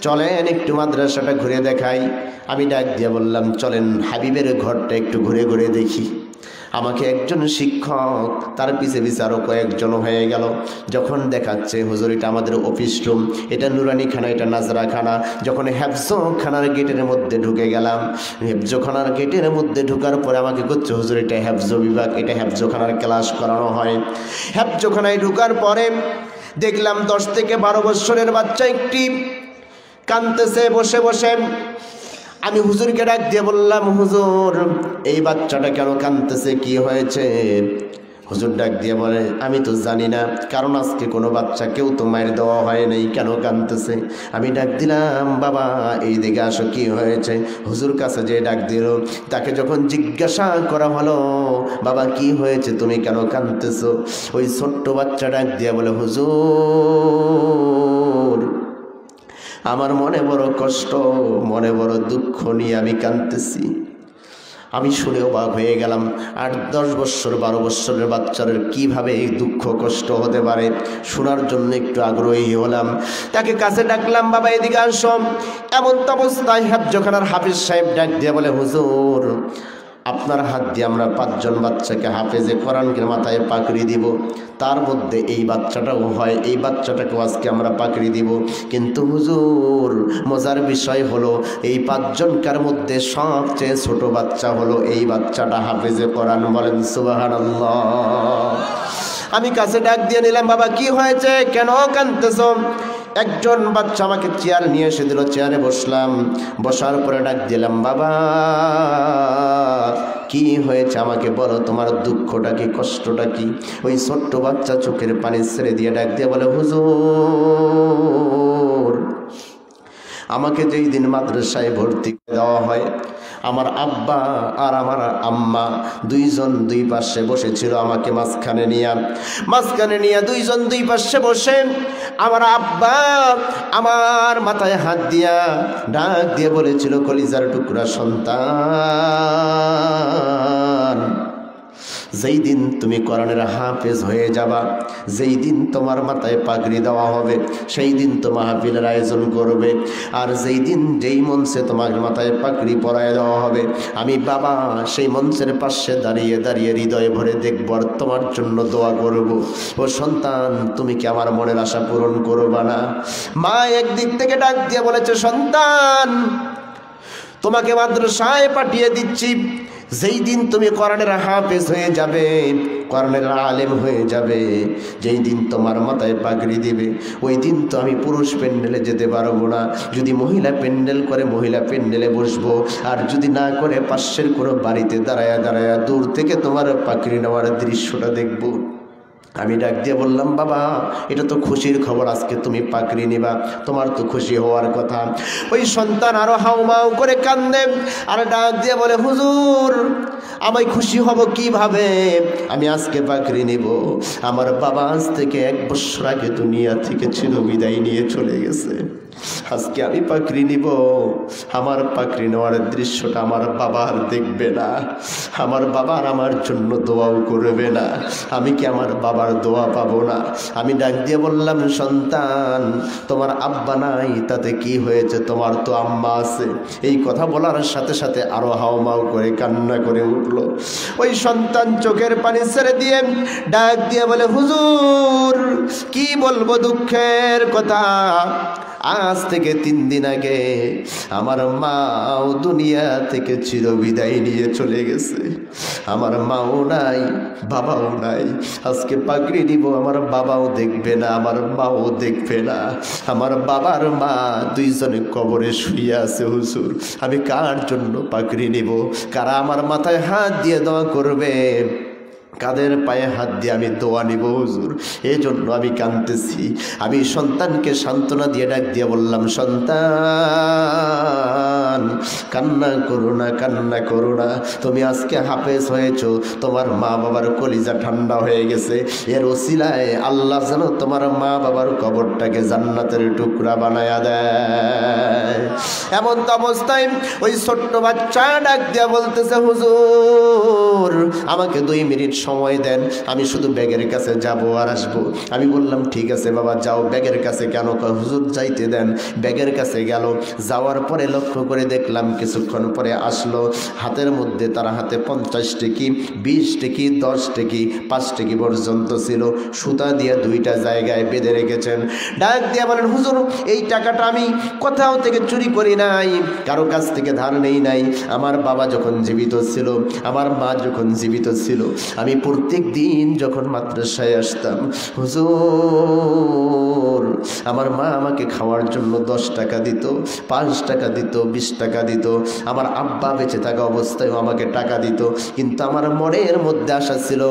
চলেন একটু মাদ্রাসাটা ঘুরে দেখাই। আমি ডাক দিয়ে বললাম চলেন হাবিবের ঘরটা একটু ঘুরে ঘুরে দেখি। আমাকে একজন শিক্ষক তার পিছে পিছে আরও কয়েকজন হয়ে গেল। যখন দেখাচ্ছে হুজুর এটা আমাদের অফিস রুম, এটা নুরানি খানা, এটা নাজরা খানা। যখন হেফজখানার গেটের মধ্যে ঢুকে গেলাম, হেফজখানার গেটের মধ্যে ঢোকার পরে আমাকে করছে হুজুর এটা হেফজ বিভাগ, এটা হেফজখানার ক্লাস করানো হয়। হেফজখানায় ঢোকার পরে দেখলাম 10 থেকে 12 বছরের বাচ্চা একটি কাঁদতেছে বসে বসে। আমি হুজুরকে ডাক দিয়ে বললাম হুজুর এই বাচ্চাটা কেন কাঁদতেছে, কি হয়েছে? হুজুর ডাক দিয়ে বলে আমি তো জানি না, কারণ আজকে কোনো বাচ্চা কেউ তো মায়ের দেওয়া হয় নাই, কেন কাঁদতেছে? আমি ডাক দিলাম বাবা এই দিকে আসো, কি হয়েছে? হুজুর কাছে যে ডাক দিল, তাকে যখন জিজ্ঞাসা করা হলো বাবা কি হয়েছে, তুমি কেন কাঁদতেছো? ওই ছোট্ট বাচ্চা ডাক দিয়ে বলে হুজুর আমার মনে বড় কষ্ট, মনে বড় দুঃখ নিয়ে আমি কাঁদতেছি। আমি শুনে অবাক হয়ে গেলাম। 8-10 বছর 12 বছরের বাচ্চাদের কিভাবে এই দুঃখ কষ্ট হতে পারে শোনার জন্য একটু আগ্রহী হলাম। তাকে কাছে ডাকলাম বাবা এদিকে আসো। এমন তো অবস্থায় হেফজখানার হাফিজ সাহেব ডাক দিয়ে বলে হুজুর আপনার হাত দিয়ে আমরা 5 জন বাচ্চাকে হাফেজে কোরআনকে মাথায় পাকড়ি দিব, তার মধ্যে এই বাচ্চাটাও হয়, এই বাচ্চাটাকেও আজকে আমরা পাকড়ি দিব। কিন্তু হুজুর মজার বিষয় হলো এই 5 জনকার মধ্যে সবচেয়ে ছোট বাচ্চা হলো এই বাচ্চাটা হাফেজে কোরআন। বলেন সুবহানাল্লাহ। আমি কাছে ডাক দিয়ে নিলাম বাবা কি হয়েছে, কেন কাঁদতেছ? একজন বাচ্চা আমাকে চেয়ার নিয়ে এসে দিল, চেয়ারে বসলাম। বসার পরে ডাক দিলাম বাবা কি হয়েছে আমাকে বলো, তোমার দুঃখটা কি, কষ্টটা কি? ওই ছোট্ট বাচ্চা চোখের পানি ছেড়ে দিয়ে ডাক দিয়ে বলে হুজুর আমাকে যেই দিন মাদ্রাসায় ভর্তি দেওয়া হয় আমার আব্বা আর আমার আম্মা দুইজন দুই পাশে বসেছিল, আমাকে মাঝখানে নিয়ে দুইজন দুই পাশে বসে আমার আব্বা আমার মাথায় হাত দিয়া ডাক দিয়ে বলেছিল কলিজার টুকরা সন্তান যেই দিন তুমি কোরআনের হাফেজ হয়ে যাবা, যেই দিন তোমার মাথায় পাগড়ি দেওয়া হবে সেই দিন তো মাহফিলের আয়োজন করবে, আর যেই দিন যেই মঞ্চে তোমার মাথায় পাগড়ি পরায় দেওয়া হবে আমি বাবা সেই মঞ্চের পাশে দাঁড়িয়ে দাঁড়িয়ে হৃদয় ভরে দেখব আর তোমার জন্য দোয়া করব। ও সন্তান তুমি কি আমার মনের আশা পূরণ করবা না? মা একদিক থেকে ডাক দিয়ে বলেছে সন্তান তোমাকে মাদ্রাসায় পাঠিয়ে দিচ্ছি, যেই দিন তুমি কোরআনের হাফেজ হয়ে যাবে, কোরআনের আলেম হয়ে যাবে, যেই দিন তোমার মাথায় পাগড়ি দিবে ওই দিন তো আমি পুরুষ প্যান্ডেলে যেতে পারবো না। যদি মহিলা প্যান্ডেল করে মহিলা প্যান্ডেলে বসবো, আর যদি না করে পাশের কোনো বাড়িতে দাঁড়ায়া দাঁড়ায়া দূর থেকে তোমার পাগড়ি নেওয়ার দৃশ্যটা দেখবো। আমি ডাক দিয়ে বললাম বাবা এটা তো খুশির খবর, আজকে তুমি পাগড়ি নিবা, তোমার তো খুশি হওয়ার কথা। ওই সন্তান আরো হাউমাউ করে কান্দে আর ডাক দিয়ে বলে হুজুর আমি খুশি হব কিভাবে, আমি আজকে পাগড়ি নিব, আমার বাবা আজ থেকে 1 বছর আগে দুনিয়া থেকে চির বিদায় নিয়ে চলে গেছে, আজকে আমি পাগড়ি নিব, আমার পাগড়ি নেওয়ার দৃশ্যটা আমার বাবা আর দেখবে না, আমার বাবা আর আমার জন্য দোয়াও করবে না, আমি কি আমার বাবার দোয়া পাবো না? আমি ডাক দিয়ে বললাম সন্তান তোমার আব্বা নাই তাতে কি হয়েছে, তোমার তো আম্মা আছে। এই কথা বলার সাথে সাথে আরো হাওমাও করে কান্না করে উঠলো। ওই সন্তান চোখের পানি ছেড়ে দিয়ে ডাক দিয়ে বলে হুজুর কি বলবো দুঃখের কথা, আজ থেকে 3 দিন আগে আমার মাও দুনিয়া থেকে চির বিদায় নিয়ে চলে গেছে, আমার মাও নাই বাবাও নাই, আজকে পাগড়ি দিব আমার বাবাও দেখবে না আমার মাও দেখবে না, আমার বাবার মা দুইজনে কবরে শুয়ে আছে হুজুর, আমি কার জন্য পাগড়ি নিব, কারা আমার মাথায় হাত দিয়ে দোয়া করবে, কাদের পায়ে হাত দিয়ে আমি দোয়া নিব হুজুর, এই জন্য আমি কাঁদতেছি। আমি সন্তানকে সান্ত্বনা দিয়ে ডাক দিয়ে বললাম সন্তান কান্না করো না, কান্না করো না, তুমি আজকে হাফেজ হয়েছো, তোমার মা বাবার কলিজা ঠান্ডা হয়ে গেছে, এর ওসিলায় আল্লাহ যেন তোমার মা বাবার কবরটাকে জান্নাতের টুকরা বানায়া দেয়। এমন তো অবস্থায় ওই ছোট্ট বাচ্চা ডাক দিয়া বলতেছে হুজুর আমাকে 2 মিনিট সময় দেন, আমি শুধু ব্যাগের কাছে যাব আর আসবো। আমি বললাম ঠিক আছে বাবা যাও। ব্যাগের কাছে কেন? হুজুর যাইতে দেন। ব্যাগের কাছে গেল, যাওয়ার পরে লক্ষ্য করে দেখলাম কিছুক্ষণ পরে আসলো, হাতের মধ্যে তার হাতে 50 টেকি, 20 টেকি, 10 টেকি, 5 টেকি পর্যন্ত ছিল, সুতা দিয়ে 2টা জায়গায় বেঁধে রেখেছেন। ডাক দিয়ে বলেন হুজুর এই টাকাটা আমি কোথাও থেকে চুরি করি নাই, কারো কাছ থেকে ধার নেই নাই। আমার বাবা যখন জীবিত ছিল, আমার মা যখন জীবিত ছিল, আমি প্রত্যেক দিন যখন মাদ্রাসায় আসতাম হুজুর, আমার মা আমাকে খাওয়ার জন্য 10 টাকা দিত, 5 টাকা দিত, 20 টাকা দিত। আমার আব্বা বেঁচে থাকা অবস্থায়ও আমাকে টাকা দিত। কিন্তু আমার মনের মধ্যে আশা ছিল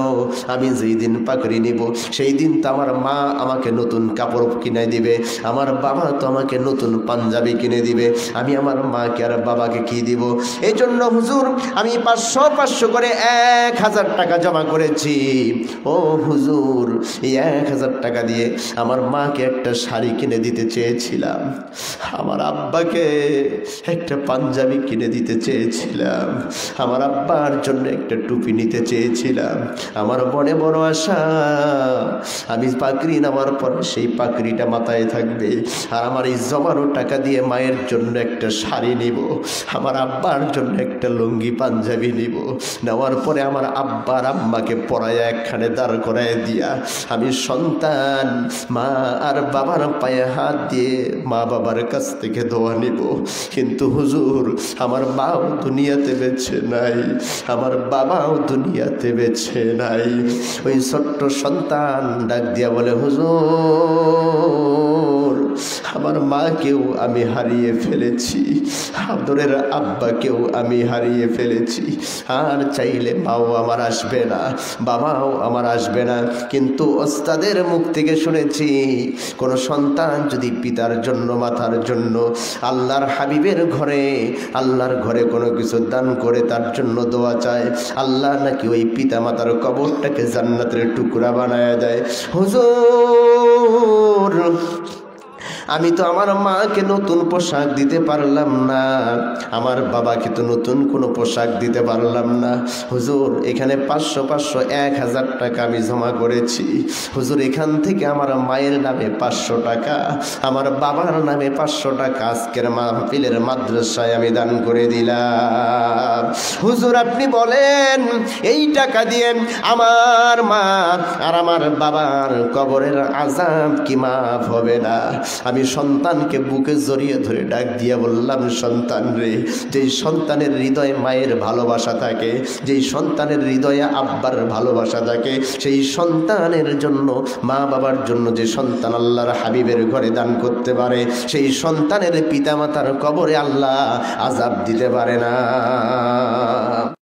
আমি যেই দিন পাকড়ি নিব সেই দিন তো আমার মা আমাকে নতুন কাপড় কিনে দিবে, আমার বাবা তো আমাকে নতুন পাঞ্জাবি কিনে দিবে, আমি আমার মাকে আর বাবাকে কি দিব? এই জন্য হুজুর আমি 500 করে 1000 টাকা জমা করেছি। ও হুজুর এই 1000 টাকা দিয়ে আমার মাকে একটা শাড়ি কিনে দিতে চেয়েছিলাম, আমার আব্বাকে একটা পাঞ্জাবি কিনে দিতে চেয়েছিলাম, আমার আব্বার জন্য একটা টুপি নিতে চেয়েছিলাম। আমার মনে বড় আশা আমি পাকড়ি নেওয়ার পর সেই পাকড়িটা মাথায় থাকবে, আর আমার এই জমানো টাকা দিয়ে মায়ের জন্য একটা শাড়ি নিব, আমার আব্বার জন্য একটা লুঙ্গি পাঞ্জাবি নিব। নেওয়ার পরে আমার আব্বার আম্মাকে পরায় একখানে দাঁড় করায় দিয়া আমি সন্তান মা আর বাবার পায়ে হাত দিয়ে মা বাবার কাছ থেকে দোয়া নিব। কিন্তু হুজুর আমার মাও দুনিয়াতে বেঁচে নাই, আমার বাবাও দুনিয়াতে বেঁচে নাই। ওই ছোট্ট সন্তান ডাক দিয়া বলে হুজুর আমার মাকেও আমি হারিয়ে ফেলেছি, আদরের আব্বাকেও আমি হারিয়ে ফেলেছি, আর চাইলে মাও আমার আসবে না, বাবাও আমার আসবে না। কিন্তু ওস্তাদের মুখ থেকে শুনেছি কোন সন্তান যদি পিতার জন্য মাতার জন্য আল্লাহর হাবিবের ঘরে, আল্লাহর ঘরে কোনো কিছু দান করে তার জন্য দোয়া চায়, আল্লাহ নাকি ওই পিতা মাতার কবরটাকে জান্নাতের টুকরা বানায় দেয়। হুজুর আমি তো আমার মাকে নতুন পোশাক দিতে পারলাম না, আমার বাবাকে তো নতুন কোনো পোশাক দিতে পারলাম না। হুজুর এখানে 500 1000 টাকা আমি জমা করেছি। হুজুর এখান থেকে আমার মায়ের নামে 500 টাকা, আমার বাবার নামে 500 টাকা আজকের মাহফিলের মাদ্রাসায় আমি দান করে দিলাম। হুজুর আপনি বলেন এই টাকা দিয়ে আমার মা আর আমার বাবার কবরের আযাব কি মাফ হবে না? আমি সন্তানকে বুকে জড়িয়ে ধরে ডাক দিয়া বললাম সন্তান রে, যেই সন্তানের হৃদয়ে মায়ের ভালোবাসা থাকে, যেই সন্তানের হৃদয়ে আব্বার ভালোবাসা থাকে, সেই সন্তানের জন্য মা বাবার জন্য যে সন্তান আল্লাহর হাবিবের ঘরে দান করতে পারে, সেই সন্তানের পিতামাতার কবরে আল্লাহ আযাব দিতে পারে না।